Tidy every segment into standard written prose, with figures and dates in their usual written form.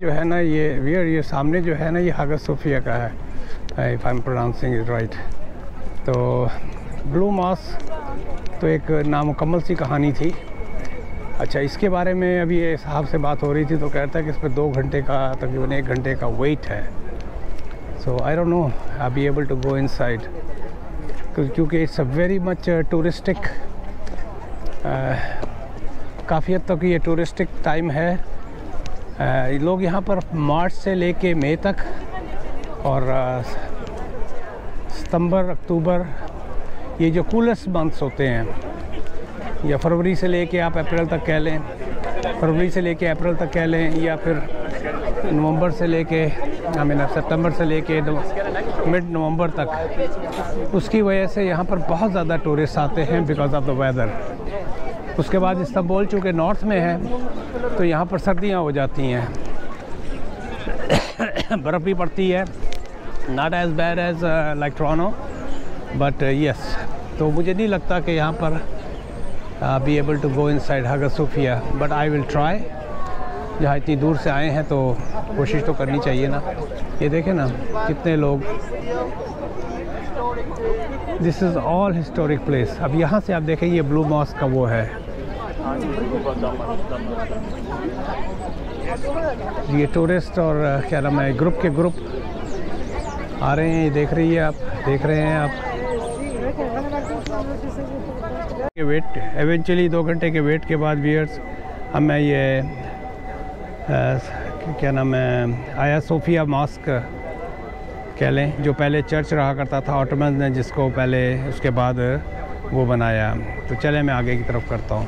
जो है ना ये सामने जो है ना ये हागा सोफिया का है, if I am pronouncing it right. तो ब्लू मॉस्क तो एक नामुकम्मल सी कहानी थी। अच्छा, इसके बारे में अभी ये साहब से बात हो रही थी तो कहता है कि इस पर 2 घंटे का तकरीबन 1 घंटे का वेट है। So I don't know I be able to go inside, क्योंकि it's a very much touristic, काफ़ी हद तक ये टूरिस्टिक टाइम है। लोग यहाँ पर मार्च से लेके मई तक और सितंबर अक्टूबर ये जो कूलेस्ट मंथ्स होते हैं, या फरवरी से लेके आप अप्रैल तक कह लें, फरवरी से लेके अप्रैल तक कह लें, या फिर नवंबर से लेके सितंबर से लेके मिड नवंबर तक, उसकी वजह से यहाँ पर बहुत ज़्यादा टूरिस्ट आते हैं बिकॉज ऑफ द वेदर। उसके बाद इस्तांबुल चूँकि नॉर्थ में है तो यहाँ पर सर्दियाँ हो जाती हैं, बर्फ़ भी पड़ती है, not as bad as like Toronto but yes. तो मुझे नहीं लगता कि यहाँ पर be able to go inside Hagia Sophia, but I will try. जहाँ इतनी दूर से आए हैं तो कोशिश तो करनी चाहिए ना। ये देखें ना कितने लोग, this is all historic place. अब यहाँ से आप देखें ये ब्लू मॉस्क का वो है, ये टूरिस्ट और क्या नाम है ग्रुप के ग्रुप आ रहे हैं। ये देख रही है आप, देख रहे हैं आप। वेट एवेंचुअली 2 घंटे के वेट के बाद व्यूअर्स हमें ये क्या नाम है आया सोफिया मॉस्क कह लें, जो पहले चर्च रहा करता था ऑटोमन ने, जिसको पहले उसके बाद वो बनाया। तो चले मैं आगे की तरफ करता हूँ।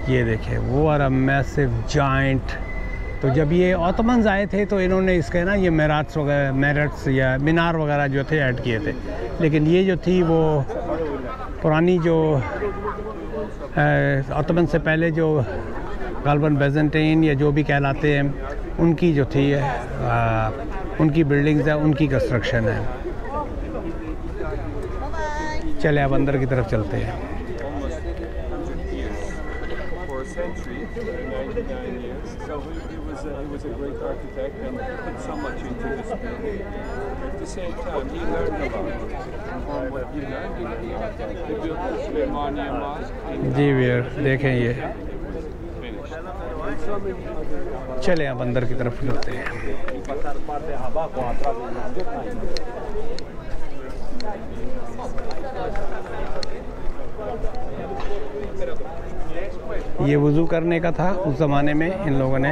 ये देखें वो आर अ मैसिव जाइंट। तो जब ये ऑटोमन्स आए थे तो इन्होंने इसके ना ये मेरट्स या मीनार वगैरह जो थे ऐड किए थे, लेकिन ये जो थी वो पुरानी जो ऑटोमन से पहले जो गालबन बेजेंटाइन या जो भी कहलाते हैं उनकी जो थी उनकी बिल्डिंग्स है, उनकी कंस्ट्रक्शन है। चले अब अंदर की तरफ चलते हैं। जी वीर देखें ये, चले अब अंदर की तरफ चलते हैं। ये वज़ू करने का था उस ज़माने में, इन लोगों ने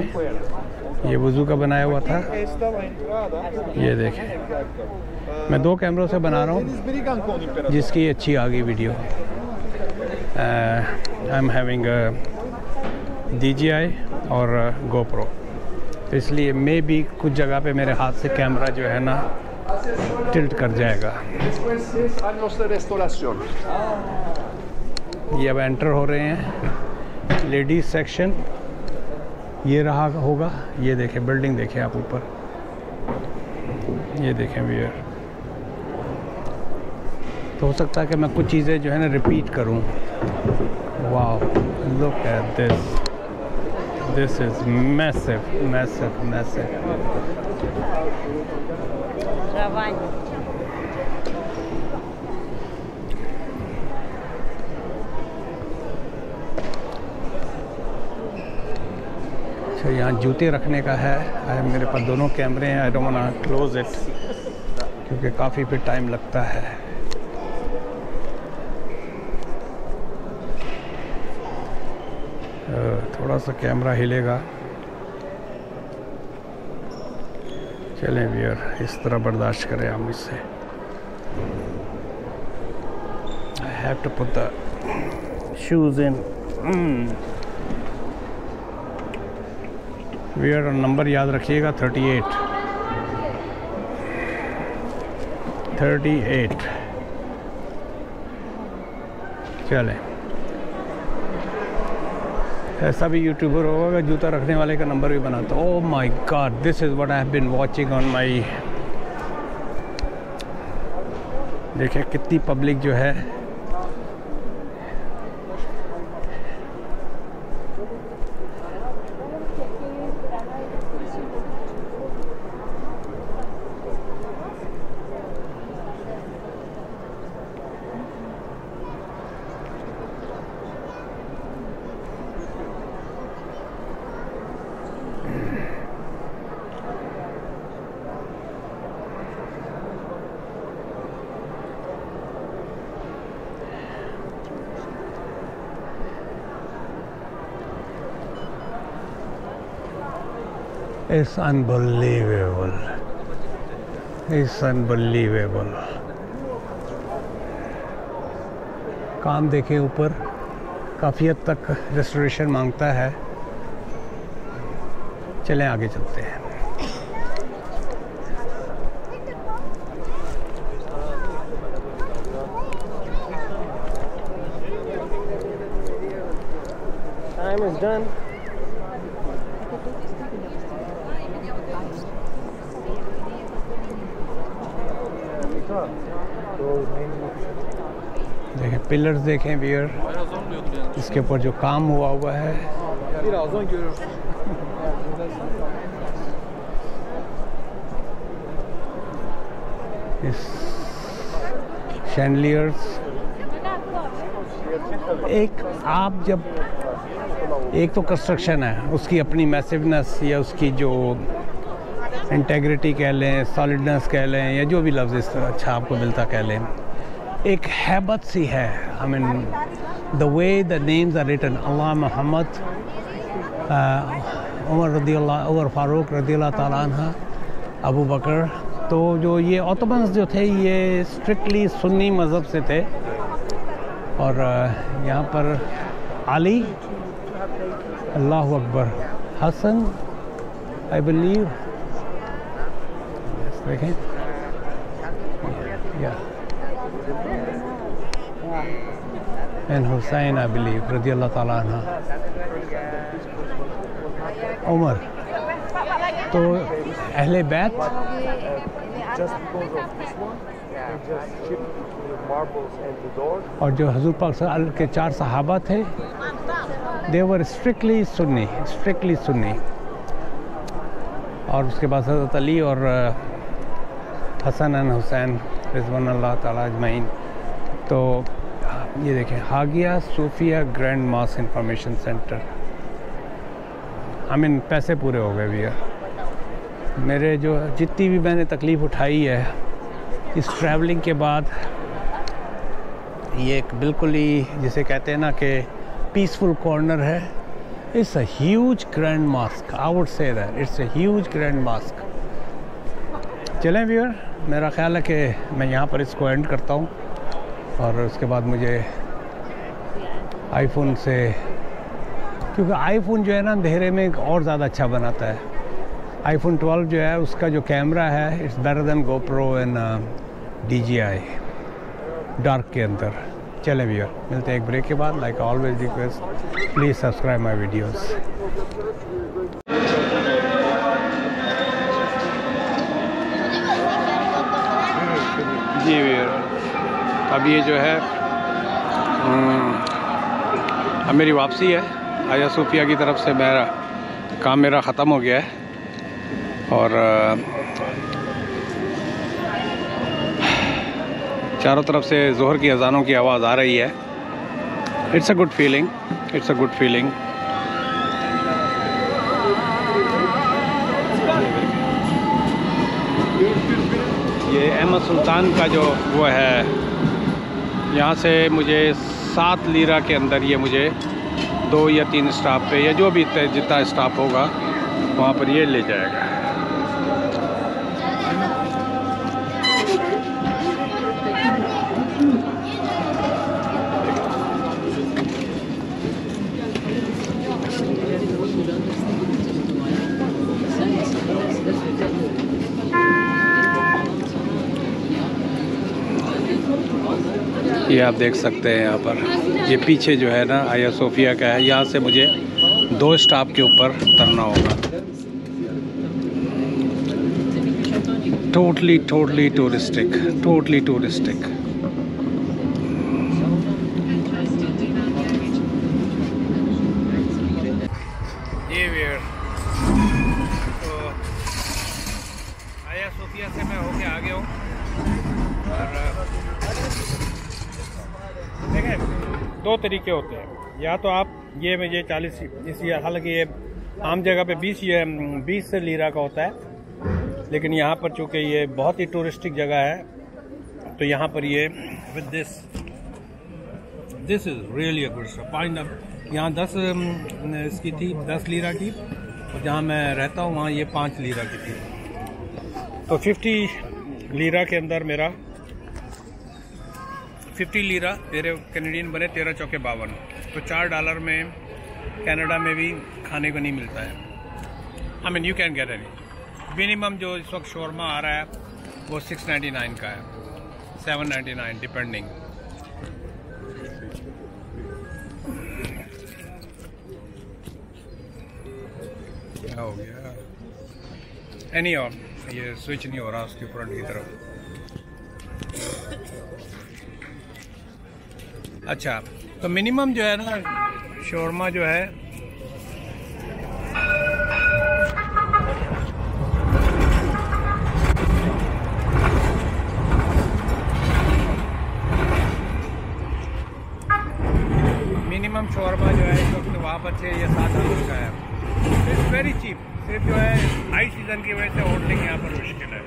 ये वज़ू का बनाया हुआ था। ये देखें मैं 2 कैमरों से बना रहा हूँ जिसकी अच्छी आ गई video. I am having DJI और GoPro, तो इसलिए मे भी कुछ जगह पे मेरे हाथ से कैमरा जो है ना टिल्ट कर जाएगा। ये अब एंटर हो रहे हैं लेडीज़ सेक्शन, ये रहा होगा। ये देखें बिल्डिंग देखें आप ऊपर, ये देखें व्यूअर। तो हो सकता है कि मैं कुछ चीज़ें जो है ना रिपीट करूं। Wow look at this is massive massive massive. अच्छा यहाँ जूते रखने का है। मेरे पास दोनों कैमरे हैं। I don't want to close it क्योंकि काफ़ी फिर टाइम लगता है। थोड़ा सा कैमरा हिलेगा। चलें व्यूअर इस तरह बर्दाश्त करें आप मुझसे। I have to put the shoes in. Viewer number याद रखिएगा 38। चलें ऐसा भी यूट्यूबर होगा जूता रखने वाले का नंबर भी बनाता। Oh my god, this is what I have been watching on my. देखिए कितनी पब्लिक जो है। It's unbelievable. It's unbelievable. काम देखें ऊपर, काफ़ी हद तक रेस्टोरेशन मांगता है। चलें आगे चलते हैं। Time is done. देखें पिलर्स देखें वियर, इसके ऊपर जो काम हुआ है। इस शैंडलियर्स, एक आप जब एक तो कंस्ट्रक्शन है, उसकी अपनी मैसिवनेस या उसकी जो इंटेग्रिटी कह लें, सॉलिडनेस कह लें, या जो भी लफ्ज़ इस अच्छा आपको मिलता कह लें, एक हैबत सी है। I mean the way the names are written, Allah Mohammad, Umar रज़ियल्लाहु, उमर फ़ारूक रज़ियल्लाहु ताला अन्हा, अबू बकर। तो जो ये ऑटोमन्स जो थे ये स्ट्रिक्टली सुन्नी मज़हब से थे। और यहाँ पर अली, अल्लाहु अकबर, हसन आई बिलीव, देखें एंड हुसैन आई बिलीव रज़ियल्लाहु ताला अन्हा, उमर। तो अहले बैत और जो हुज़ूर पाक सल्लल्लाहु अलैहि वसल्लम के 4 सहाबा थे, दे वर स्ट्रिक्टली सुन्नी, स्ट्रिक्टली सुन्नी। और उसके बाद हज़रत अली और हसन एंड हुसैन रिज़वानुल्लाह ताला अजमईन। तो ये देखें, Hagia Sophia grand mosque information centre. I mean पैसे पूरे हो गए भैया मेरे। जो जितनी भी मैंने तकलीफ़ उठाई है इस ट्रैवलिंग के बाद, ये एक बिल्कुल ही जिसे कहते हैं ना कि पीसफुल कॉर्नर है। It's a huge grand mask, I would say that it's a huge grand mask. चलें व्यूअर, मेरा ख्याल है कि मैं यहाँ पर इसको एंड करता हूँ और उसके बाद मुझे आईफोन से, क्योंकि आईफोन जो है ना अंधेरे में और ज़्यादा अच्छा बनाता है। आईफोन 12 जो है उसका जो कैमरा है, it's better than GoPro and DJI dark के अंदर। चलें भैया, मिलते हैं एक ब्रेक के बाद। Like always request, please subscribe my videos. जी भैया, अब ये जो है अब मेरी वापसी है आया सोफिया की तरफ से। काम मेरा ख़त्म हो गया है और चारों तरफ से ज़ोहर की अज़ानों की आवाज़ आ रही है। It's a good feeling, it's a good feeling. ये अहमद सुल्तान का जो वो है, यहाँ से मुझे 7 लीरा के अंदर ये मुझे 2 या 3 स्टॉप पे, या जो भी जितना स्टॉप होगा वहाँ पर ये ले जाएगा। ये आप देख सकते हैं यहाँ पर, ये पीछे जो है ना आया सोफिया का है। यहाँ से मुझे 2 स्टॉप के ऊपर उतरना होगा। Totally touristic, totally touristic. ये वेयर तो आया सोफिया से मैं होके आ गया हूँ। और देखें, 2 तरीके होते हैं, या तो आप ये मुझे 40 इसी, हालांकि ये आम जगह पे 20 लीरा का होता है, लेकिन यहाँ पर चूँकि ये बहुत ही टूरिस्टिक जगह है तो यहाँ पर ये with this is really a good stuff. यहाँ 10 इसकी थी, 10 लीरा की, जहाँ मैं रहता हूँ वहाँ ये 5 लीरा की थी। तो 50 लीरा के अंदर मेरा 50 लीरा तेरे कैनेडियन बने 13 चौके 52। तो $4 में कनाडा में भी खाने को नहीं मिलता है। I mean you can get any. Minimum जो इस वक्त शोरमा आ रहा है वो 6.99 का है, 7.99 डिपेंडिंग। क्या हो गया? एनी और ये स्विच नहीं हो रहा उसके फ्रंट की तरफ। अच्छा, तो मिनिमम जो है ना शोरमा जो है मिनिमम शोरमा जो है इस वक्त वहाँ पर 6 या $7 का है। It's very cheap. सिर्फ जो है हाई सीज़न की वजह से होटलिंग यहाँ पर मुश्किल है।